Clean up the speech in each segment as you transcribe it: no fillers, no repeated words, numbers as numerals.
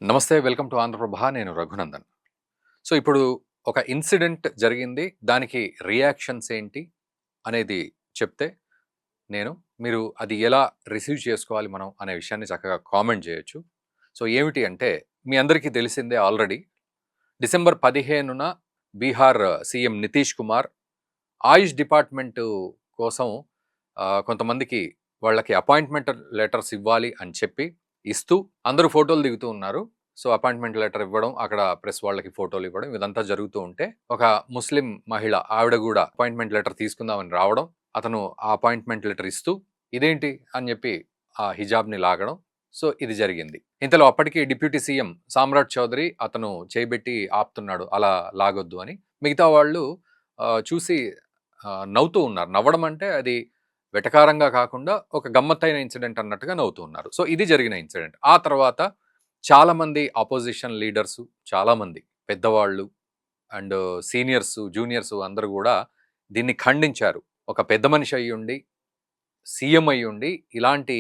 నమస్తే. Welcome to Andhra Prabha. నేను Raghunandan. So, ఇప్పుడు ఒక ఇన్సిడెంట్ జరిగింది. దానికి రియాక్షన్స్ ఏంటి అనేది చెప్తే నేను, మీరు అది ఎలా రిసీవ్ చేసుకోవాలి మనం అనే విషయాన్ని చక్కగా కామెంట్ చేయొచ్చు. సో, ఏమిటి అంటే మీ అందరికీ తెలిసిందే ఆల్రెడీ డిసెంబర్ 15న బీహార్ సీఎం నితీష్ కుమార్ ఆయుష్ డిపార్ట్‌మెంటు కోసం కొంతమందికి వాళ్ళకి అపాయింట్‌మెంట్ లెటర్స్ ఇవ్వాలి అని చెప్పి ఇస్తూ అందరూ ఫోటోలు దిగుతూ ఉన్నారు. సో, అపాయింట్‌మెంట్ లెటర్ ఇవ్వడం, అక్కడ ప్రెస్ వాళ్ళకి ఫోటోలు ఇవ్వడం ఇదంతా జరుగుతూ ఉంటే, ఒక ముస్లిం మహిళ ఆవిడ గూడా అపాయింట్‌మెంట్ లెటర్ తీసుకుందామని రావడం, అతను ఆ అపాయింట్‌మెంట్ లెటర్ ఇస్తూ ఇదేంటి అని చెప్పి ఆ హిజాబ్‌ని లాగడం. సో, ఇది జరిగింది. ఇంతలో అప్పటికి డిప్యూటీ సీఎం సామ్రాట్ చౌదరి అతను చేయబెట్టి ఆపుతున్నాడు అలా లాగొద్దు అని. మిగతా వాళ్ళు చూసి నవ్వుతూ ఉన్నారు. నవ్వడం అంటే అది వెటకారంగా కాకుండా ఒక గమ్మత్తైన ఇన్సిడెంట్ అన్నట్టుగా నవ్వుతూ ఉన్నారు. సో, ఇది జరిగిన ఇన్సిడెంట్. ఆ తర్వాత చాలామంది అపోజిషన్ లీడర్సు, చాలామంది పెద్దవాళ్ళు అండ్ సీనియర్సు, జూనియర్సు అందరూ గూడా దీన్ని ఖండించారు. ఒక పెద్ద మనిషి అయ్యుండి, సీఎం అయ్యుండి ఇలాంటి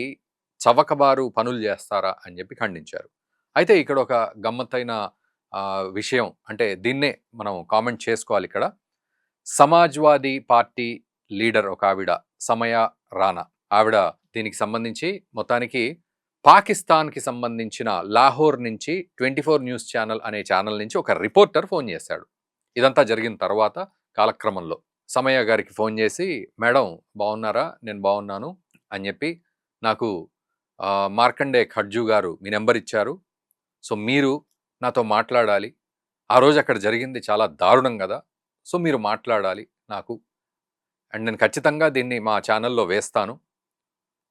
చవకబారు పనులు జేస్తారా అని జెప్పి ఖండించారు. అయితే ఇక్కడ ఒక గమ్మత్తైన విషయం అంటే దీన్నే మనం కామెంట్ చేసుకోవాలిక్కడ. సమాజ్‌వాదీ పార్టీ లీడర్ ఒకావిడ సమయ రానా. ఆవిడ దీనికి సంబంధించి మొత్తానికి పాకిస్తాన్‌కి సంబంధించిన లాహోర్ నుంచి 24 న్యూస్ ఛానల్ అనే ఛానల్ నుంచి ఒక రిపోర్టర్ ఫోన్ చేశాడు. ఇదంతా జరిగిన తర్వాత కాలక్రమంలో సమయ గారికి ఫోన్ చేసి, "మేడం బాగున్నారా? నేను బాగున్నాను" అని చెప్పి, "నాకు మార్కండే ఖర్జు గారు మీ నెంబర్ ఇచ్చారు. సో, మీరు నాతో మాట్లాడాలి. ఆ రోజు అక్కడ జరిగింది చాలా దారుణం గదా! సో, మీరు మాట్లాడాలి నాకు. అండ్ నేను ఖచ్చితంగా దీన్ని మా ఛానల్‌లో వేస్తాను"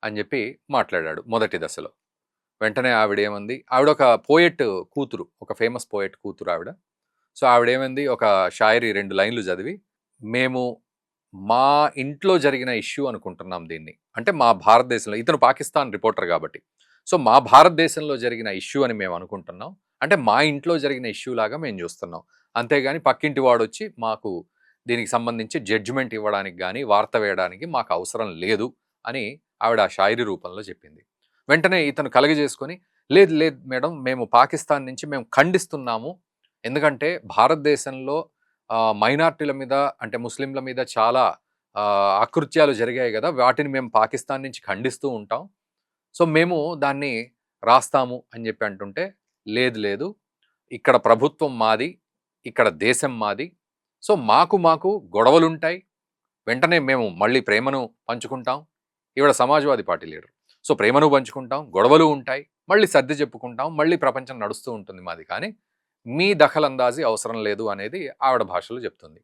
అని చెప్పి మాట్లాడాడు మొదటి దశలో. వెంటనే ఆవిడేమంది, ఆవిడొక పోయెట్ కూతురు. ఒక ఫేమస్ పోయెట్ కూతురు ఆవిడ. సో, ఆవిడేమైంది, ఒక షాయరీ 2 లైన్‌లు చదివి, "మేము మా ఇంట్లో జరిగిన ఇష్యూ అనుకుంటున్నాం దీన్ని." అంటే మా భారతదేశంలో, ఇతను పాకిస్తాన్ రిపోర్టర్ గాబట్టి. సో, మా భారతదేశంలో జరిగిన ఇష్యూ అని మేము అనుకుంటున్నాం. అంటే మా ఇంట్లో జరిగిన ఇష్యూ లాగా మేము చూస్తున్నాం. అంతేగాని పక్కింటి వాడొచ్చి మాకు దీనికి సంబంధించి జడ్జిమెంట్ ఇవ్వడానికి గాని, వార్త వేయడానికి మాకు అవసరం లేదు అని ఆవిడ ఆ షాయరీ రూపంలో చెప్పింది. వెంటనే ఇతను కలగజేసుకొని, "లేదు లేదు మేడం, మేము పాకిస్తాన్ నుంచి మేము ఖండిస్తున్నాము. ఎందుకంటే భారతదేశంలో మైనారిటీల మీద అంటే ముస్లింల మీద చాలా అకృత్యాలు జరిగాయి గదా! వాటిని మేము పాకిస్తాన్ నుంచి ఖండిస్తూ ఉంటాం. సో, మేము దాన్ని రాస్తాము" అని జెప్పి అంటుంటే, "లేదు లేదు, ఇక్కడ ప్రభుత్వం మాది. ఇక్కడ దేశం మాది. సో, మాకు గొడవలుంటాయి. వెంటనే మేము మళ్ళీ ప్రేమను పంచుకుంటాం." ఈవిడ సమాజ్‌వాదీ పార్టీ లీడర్. "సో, ప్రేమను పంచుకుంటాం, గొడవలు ఉంటాయి. మళ్ళీ సర్ది చెప్పుకుంటాం. మళ్ళీ ప్రపంచం నడుస్తూ ఉంటుంది మాది. కానీ మీ దఖలందాజీ అవసరం లేదు" అనేది ఆవిడ భాషలో చెప్తుంది.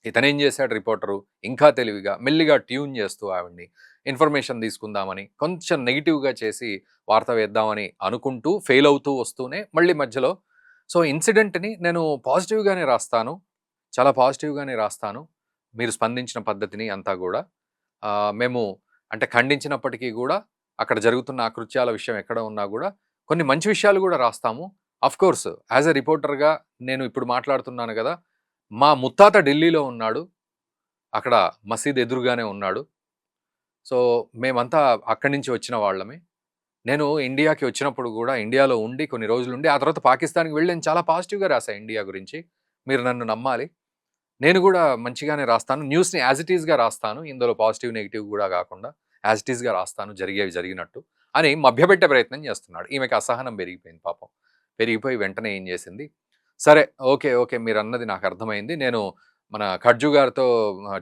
ఇతనేం చేశాడు రిపోర్టరు, ఇంకా తెలివిగా మెల్లిగా ట్యూన్ చేస్తూ ఆవిడని ఇన్ఫర్మేషన్ తీసుకుందామని కొంచెం నెగెటివ్‌గా చేసి వార్త వేద్దామని అనుకుంటూ ఫెయిల్ అవుతూ వస్తూనే మళ్ళీ మధ్యలో, "సో, ఇన్సిడెంట్‌ని నేను పాజిటివ్‌గానే రాస్తాను. చాలా పాజిటివ్‌గానే రాస్తాను. మీరు స్పందించిన పద్ధతిని అంతా గూడా. మేము అంటే ఖండించినప్పటికీ గూడా అక్కడ జరుగుతున్న అకృత్యాల విషయం ఎక్కడ ఉన్నా గూడా కొన్ని మంచి విషయాలు గూడా రాస్తాము. ఆఫ్‌కోర్స్ యాస్ ఎ రిపోర్టర్‌గా నేను ఇప్పుడు మాట్లాడుతున్నాను గదా! మా ముత్తాత ఢిల్లీలో ఉన్నాడు. అక్కడ మసీద్ ఎదురుగానే ఉన్నాడు. సో, మేమంతా అక్కడి నుంచి వచ్చిన వాళ్ళమే. నేను ఇండియాకి వచ్చినప్పుడు గూడా ఇండియాలో ఉండి కొన్ని రోజులుండి ఆ తర్వాత పాకిస్తాన్‌కి వెళ్ళి నేను చాలా పాజిటివ్‌గా రాసా ఇండియా గురించి. మీరు నన్ను నమ్మాలి. నేను గూడా మంచిగానే రాస్తాను. న్యూస్‌ని యాజ్ ఇట్ ఈస్‌గా రాస్తాను. ఇందులో పాజిటివ్, నెగెటివ్ గూడా గాకుండా యాజ్ ఇట్ ఈస్‌గా రాస్తాను జరిగేవి జరిగినట్టు అని మభ్యపెట్టే ప్రయత్నం చేస్తున్నాడు. ఈమెకి అసహనం పెరిగిపోయింది పాపం. పెరిగిపోయి వెంటనే ఏం చేసింది, "సరే, ఓకే. ఓకే. మీరన్నది నాకు అర్థమైంది. నేను మన ఖర్జు గారితో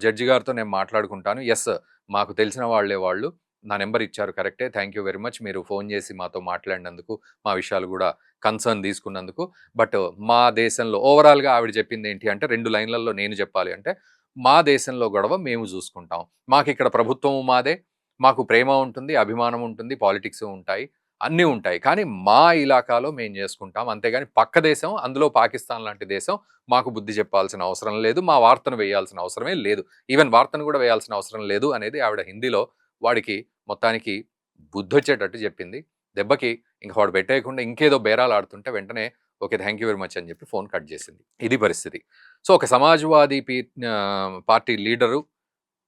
జడ్జి గారితో నేను మాట్లాడుకుంటాను. యెస్, మాకు తెలిసిన వాళ్ళే వాళ్ళు. నా నంబర్ ఇచ్చారు కరెక్టే. Thank you very much. మీరు ఫోన్ చేసి మాతో మాట్లాడినందుకు, మా విషయాలు గూడా కన్సర్న్ తీసుకున్నందుకు. బట్ మా దేశంలో" ఓవరాల్‌గా ఆవిడ చెప్పిందేంటి అంటే 2 లైన్‌లలో నేను చెప్పాలి అంటే, "మా దేశంలో గొడవ మేము చూసుకుంటాం. మాకిక్కడ ప్రభుత్వము మాదే. మాకు ప్రేమ ఉంటుంది, అభిమానం ఉంటుంది, పాలిటిక్స్ ఉంటాయి. అన్నీ ఉంటాయి. కానీ మా ఇలాకాలో మేము చేసుకుంటాం. అంతేగాని పక్క దేశం, అందులో పాకిస్తాన్ లాంటి దేశం మాకు బుద్ధి చెప్పాల్సిన అవసరం లేదు. మా వార్తను వేయాల్సిన అవసరమే లేదు. ఈవెన్ వార్తను కూడా వేయాల్సిన అవసరం లేదు" అనేది ఆవిడ హిందీలో వాడికి మొత్తానికి బుద్ధొచ్చేటట్టు చెప్పింది. దెబ్బకి ఇంక వాడు పెట్టేయకుండా ఇంకేదో బేరాలు ఆడుతుంటే వెంటనే okay. Thank you very much అని చెప్పి ఫోన్ కట్ చేసింది. ఇది పరిస్థితి. సో, ఒక సమాజ్‌వాదీ పార్టీ లీడరు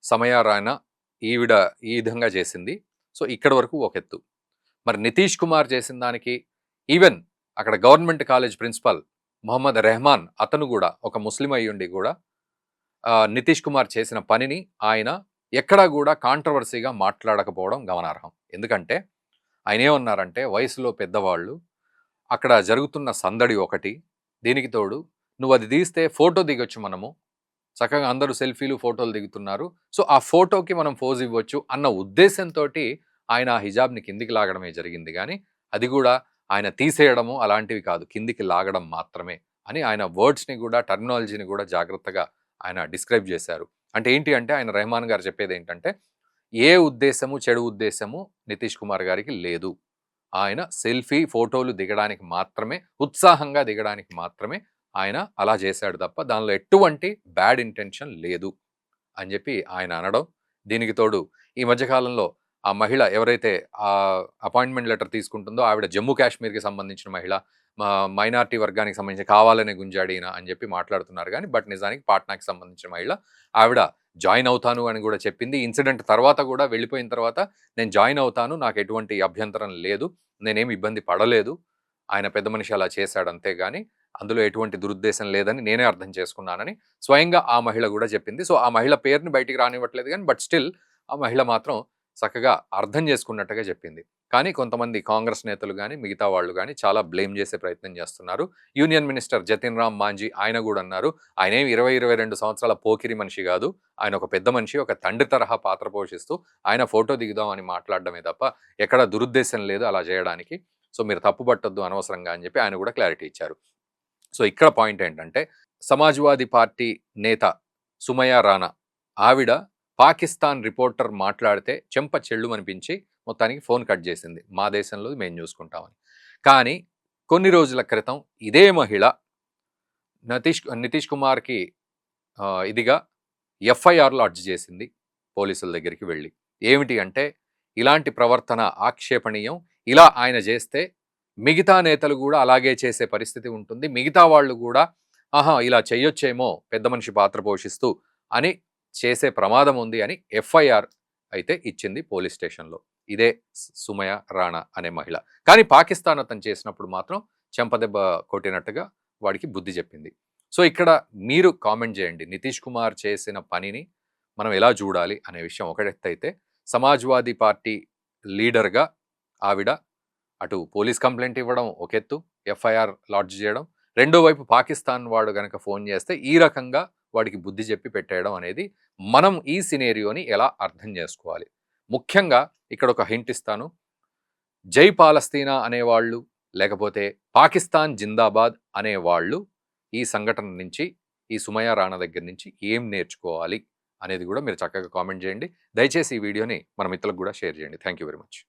సమయా రాయనా ఈవిడ ఈ విధంగా చేసింది. సో, ఇక్కడి వరకు ఒక ఎత్తు. మరి నితీష్ కుమార్ చేసిన దానికి ఈవెన్ అక్కడ government college principal Mohammed Rahman అతను కూడా ఒక ముస్లిం అయ్యుండి కూడా నితీష్ కుమార్ చేసిన పనిని ఆయన ఎక్కడా కూడా కాంట్రవర్సీగా మాట్లాడకపోవడం గమనార్హం. ఎందుకంటే ఆయన ఏమన్నారంటే, వయసులో పెద్దవాళ్ళు, అక్కడ జరుగుతున్న సందడి ఒకటి, దీనికి తోడు నువ్వు అది తీస్తే ఫోటో దిగొచ్చు మనము, చక్కగా అందరూ సెల్ఫీలు ఫోటోలు దిగుతున్నారు, సో ఆ ఫోటోకి మనం పోజ్ ఇవ్వచ్చు అన్న ఉద్దేశంతో ఆయన ఆ హిజాబ్ని కిందికి లాగడమే జరిగింది. కానీ అది కూడా ఆయన తీసేయడము అలాంటివి కాదు, కిందికి లాగడం మాత్రమే అని ఆయన వర్డ్స్ని కూడా టర్మినాలజీని కూడా జాగ్రత్తగా ఆయన డిస్క్రైబ్ చేశారు. అంటే ఏంటి అంటే ఆయన రెహమాన్ గారు చెప్పేది ఏంటంటే, ఏ ఉద్దేశము చెడు ఉద్దేశము నితీష్ కుమార్ గారికి లేదు. ఆయన సెల్ఫీ ఫోటోలు దిగడానికి మాత్రమే, ఉత్సాహంగా దిగడానికి మాత్రమే ఆయన అలా చేశాడు తప్ప దానిలో ఎటువంటి బ్యాడ్ ఇంటెన్షన్ లేదు అని చెప్పి ఆయన అనడం. దీనికి తోడు ఈ మధ్యకాలంలో ఆ మహిళ ఎవరైతే ఆ అపాయింట్మెంట్ లెటర్ తీసుకుంటుందో ఆవిడ జమ్మూ కాశ్మీర్కి సంబంధించిన మహిళ, మైనార్టీ వర్గానికి సంబంధించి కావాలనే గుంజాడిన అని చెప్పి మాట్లాడుతున్నారు. కానీ బట్ నిజానికి పాట్నాకి సంబంధించిన మహిళ. ఆవిడ జాయిన్ అవుతాను అని కూడా చెప్పింది. ఇన్సిడెంట్ తర్వాత కూడా వెళ్ళిపోయిన తర్వాత నేను జాయిన్ అవుతాను, నాకు ఎటువంటి అభ్యంతరం లేదు, నేనేమి ఇబ్బంది పడలేదు, ఆయన పెద్ద మనిషి అలా చేశాడు అంతేగాని అందులో ఎటువంటి దురుద్దేశం లేదని నేనే అర్థం చేసుకున్నానని స్వయంగా ఆ మహిళ కూడా చెప్పింది. సో ఆ మహిళ పేరుని బయటికి రానివ్వట్లేదు కానీ బట్ స్టిల్ ఆ మహిళ మాత్రం చక్కగా అర్థం చేసుకున్నట్టుగా చెప్పింది. కానీ కొంతమంది కాంగ్రెస్ నేతలు కానీ మిగతా వాళ్ళు కానీ చాలా బ్లేమ్ చేసే ప్రయత్నం చేస్తున్నారు. యూనియన్ మినిస్టర్ జతిన్ రామ్ మాంజీ ఆయన కూడా అన్నారు, ఆయన ఏమి 20-22 సంవత్సరాల పోకిరి మనిషి కాదు, ఆయన ఒక పెద్ద మనిషి, ఒక తండ్రి తరహా పాత్ర పోషిస్తూ ఆయన ఫోటో దిగుదాం అని మాట్లాడడమే తప్ప ఎక్కడ దురుద్దేశం లేదు అలా చేయడానికి, సో మీరు తప్పు పట్టొద్దు అనవసరంగా అని చెప్పి ఆయన కూడా క్లారిటీ ఇచ్చారు. సో ఇక్కడ పాయింట్ ఏంటంటే, సమాజ్వాదీ పార్టీ నేత సుమయా రానా ఆవిడ పాకిస్తాన్ రిపోర్టర్ మాట్లాడితే చెంప చెల్లుమనిపించి మొత్తానికి ఫోన్ కట్ చేసింది, మా దేశంలో మేము చూసుకుంటామని. కానీ కొన్ని రోజుల క్రితం ఇదే మహిళ నితీష్ కుమార్కి ఇదిగా ఎఫ్ఐఆర్ లాడ్జ్ చేసింది పోలీసుల దగ్గరికి వెళ్ళి. ఏమిటి అంటే, ఇలాంటి ప్రవర్తన ఆక్షేపణీయం, ఇలా ఆయన చేస్తే మిగతా నేతలు కూడా అలాగే చేసే పరిస్థితి ఉంటుంది, మిగతా వాళ్ళు కూడా ఆహా ఇలా చెయ్యొచ్చేమో పెద్ద మనిషి పాత్ర పోషిస్తూ అని చేసే ప్రమాదం ఉంది అని ఎఫ్ఐఆర్ అయితే ఇచ్చింది పోలీస్ స్టేషన్లో ఇదే సుమయ రాణా అనే మహిళ. కానీ పాకిస్తాన్ అతను చేసినప్పుడు మాత్రం చెంపదెబ్బ కొట్టినట్టుగా వాడికి బుద్ధి చెప్పింది. సో ఇక్కడ మీరు కామెంట్ చేయండి, నితీష్ కుమార్ చేసిన పనిని మనం ఎలా చూడాలి అనే విషయం ఒకటెత్తైతే, సమాజ్వాదీ పార్టీ లీడర్గా ఆవిడ అటు పోలీస్ కంప్లైంట్ ఇవ్వడం ఒక ఎత్తు, ఎఫ్ఐఆర్ లాడ్జ్ చేయడం, రెండో వైపు పాకిస్తాన్ వాడు కనుక ఫోన్ చేస్తే ఈ రకంగా వాడికి బుద్ధి చెప్పి పెట్టేయడం అనేది మనం ఈ సినేరియోని ఎలా అర్థం చేసుకోవాలి. ముఖ్యంగా ఇక్కడ ఒక హింట్ ఇస్తాను, జై పాలస్తీనా అనేవాళ్ళు లేకపోతే పాకిస్తాన్ జిందాబాద్ అనేవాళ్ళు ఈ సంఘటన నుంచి, ఈ సుమయా రాణా దగ్గర నుంచి ఏం నేర్చుకోవాలి అనేది కూడా మీరు చక్కగా కామెంట్ చేయండి. దయచేసి ఈ వీడియోని మన మిత్రులకు కూడా షేర్ చేయండి. Thank you very much.